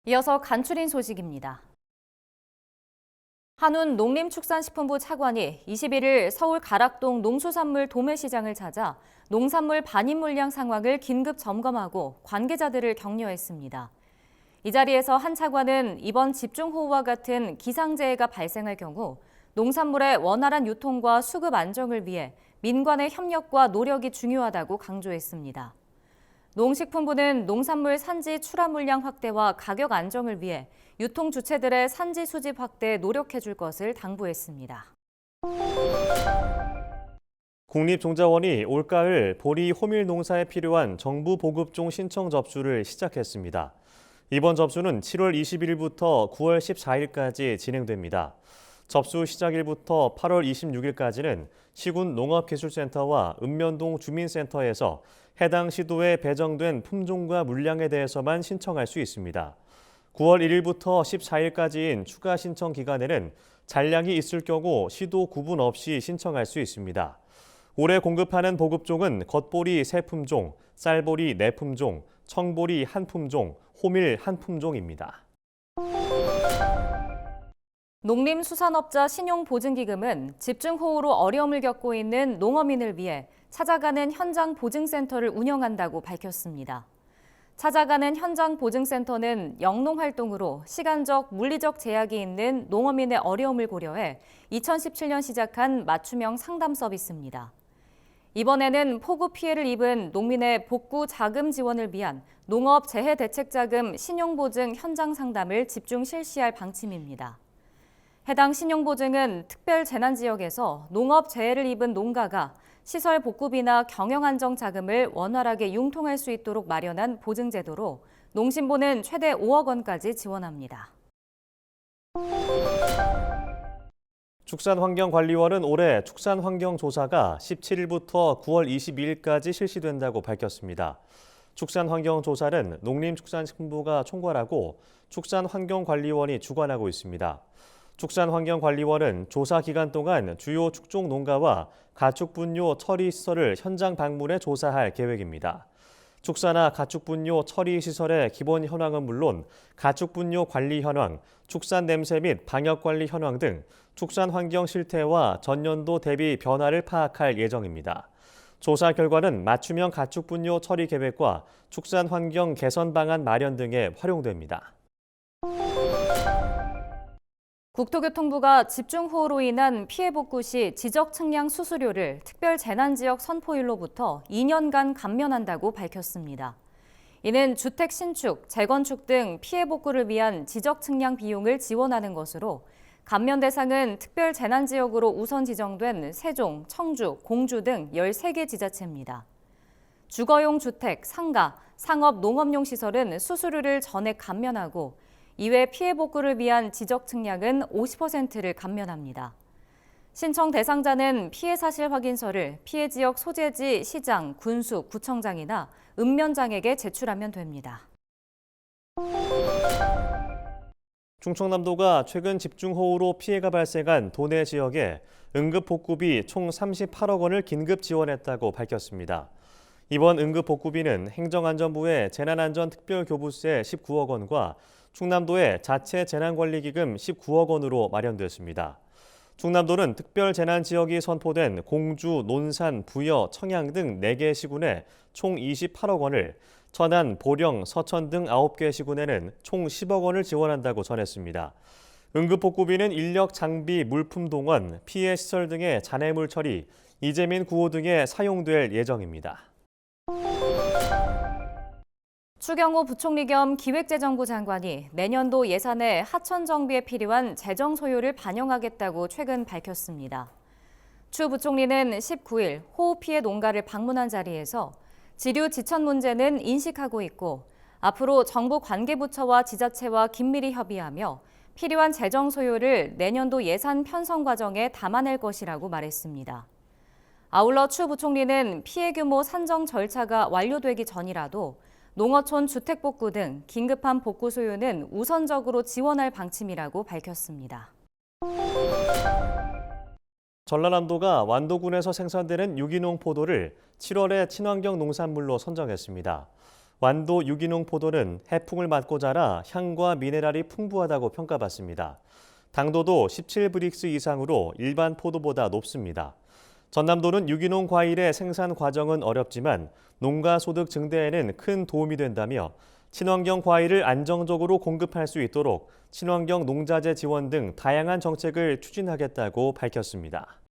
이어서 간추린 소식입니다. 한운 농림축산식품부 차관이 21일 서울 가락동 농수산물 도매시장을 찾아 농산물 반입 물량 상황을 긴급 점검하고 관계자들을 격려했습니다. 이 자리에서 한 차관은 이번 집중호우와 같은 기상재해가 발생할 경우 농산물의 원활한 유통과 수급 안정을 위해 민관의 협력과 노력이 중요하다고 강조했습니다. 농식품부는 농산물 산지 출하 물량 확대와 가격 안정을 위해 유통 주체들의 산지 수집 확대에 노력해 줄 것을 당부했습니다. 국립종자원이 올가을 보리 호밀 농사에 필요한 정부 보급종 신청 접수를 시작했습니다. 이번 접수는 7월 21일부터 9월 14일까지 진행됩니다. 접수 시작일부터 8월 26일까지는 시군 농업기술센터와 읍면동 주민센터에서 해당 시도에 배정된 품종과 물량에 대해서만 신청할 수 있습니다. 9월 1일부터 14일까지인 추가 신청 기간에는 잔량이 있을 경우 시도 구분 없이 신청할 수 있습니다. 올해 공급하는 보급종은 겉보리 3품종, 쌀보리 4품종, 청보리 1품종, 호밀 1품종입니다. 농림수산업자 신용보증기금은 집중호우로 어려움을 겪고 있는 농어민을 위해 찾아가는 현장 보증센터를 운영한다고 밝혔습니다. 찾아가는 현장 보증센터는 영농활동으로 시간적, 물리적 제약이 있는 농어민의 어려움을 고려해 2017년 시작한 맞춤형 상담 서비스입니다. 이번에는 폭우 피해를 입은 농민의 복구 자금 지원을 위한 농업재해대책자금 신용보증 현장 상담을 집중 실시할 방침입니다. 해당 신용보증은 특별재난지역에서 농업재해를 입은 농가가 시설 복구비나 경영안정 자금을 원활하게 융통할 수 있도록 마련한 보증제도로 농심보는 최대 5억 원까지 지원합니다. 축산환경관리원은 올해 축산환경조사가 17일부터 9월 22일까지 실시된다고 밝혔습니다. 축산환경조사는 농림축산식품부가 총괄하고 축산환경관리원이 주관하고 있습니다. 축산환경관리원은 조사 기간 동안 주요 축종 농가와 가축분뇨 처리 시설을 현장 방문해 조사할 계획입니다. 축사나 가축분뇨 처리 시설의 기본 현황은 물론 가축분뇨 관리 현황, 축산 냄새 및 방역 관리 현황 등 축산 환경 실태와 전년도 대비 변화를 파악할 예정입니다. 조사 결과는 맞춤형 가축분뇨 처리 계획과 축산 환경 개선 방안 마련 등에 활용됩니다. 국토교통부가 집중호우로 인한 피해 복구 시 지적 측량 수수료를 특별재난지역 선포일로부터 2년간 감면한다고 밝혔습니다. 이는 주택 신축, 재건축 등 피해 복구를 위한 지적 측량 비용을 지원하는 것으로 감면 대상은 특별재난지역으로 우선 지정된 세종, 청주, 공주 등 13개 지자체입니다. 주거용 주택, 상가, 상업, 농업용 시설은 수수료를 전액 감면하고 이외 피해 복구를 위한 지적 측량은 50%를 감면합니다. 신청 대상자는 피해 사실 확인서를 피해 지역 소재지 시장, 군수, 구청장이나 읍면장에게 제출하면 됩니다. 충청남도가 최근 집중호우로 피해가 발생한 도내 지역에 응급복구비 총 38억 원을 긴급 지원했다고 밝혔습니다. 이번 응급복구비는 행정안전부의 재난안전특별교부세 19억 원과 충남도의 자체 재난관리기금 19억 원으로 마련됐습니다. 충남도는 특별재난지역이 선포된 공주, 논산, 부여, 청양 등 4개 시군에 총 28억 원을, 천안, 보령, 서천 등 9개 시군에는 총 10억 원을 지원한다고 전했습니다. 응급복구비는 인력, 장비, 물품 동원, 피해 시설 등의 잔해물 처리, 이재민 구호 등에 사용될 예정입니다. 추경호 부총리 겸 기획재정부 장관이 내년도 예산에 하천 정비에 필요한 재정 소요를 반영하겠다고 최근 밝혔습니다. 추 부총리는 19일 호우 피해 농가를 방문한 자리에서 지류 지천 문제는 인식하고 있고 앞으로 정부 관계부처와 지자체와 긴밀히 협의하며 필요한 재정 소요를 내년도 예산 편성 과정에 담아낼 것이라고 말했습니다. 아울러 추 부총리는 피해 규모 산정 절차가 완료되기 전이라도 농어촌 주택 복구 등 긴급한 복구 소요는 우선적으로 지원할 방침이라고 밝혔습니다. 전라남도가 완도군에서 생산되는 유기농 포도를 7월에 친환경 농산물로 선정했습니다. 완도 유기농 포도는 해풍을 맞고 자라 향과 미네랄이 풍부하다고 평가받습니다. 당도도 17브릭스 이상으로 일반 포도보다 높습니다. 전남도는 유기농 과일의 생산 과정은 어렵지만 농가 소득 증대에는 큰 도움이 된다며 친환경 과일을 안정적으로 공급할 수 있도록 친환경 농자재 지원 등 다양한 정책을 추진하겠다고 밝혔습니다.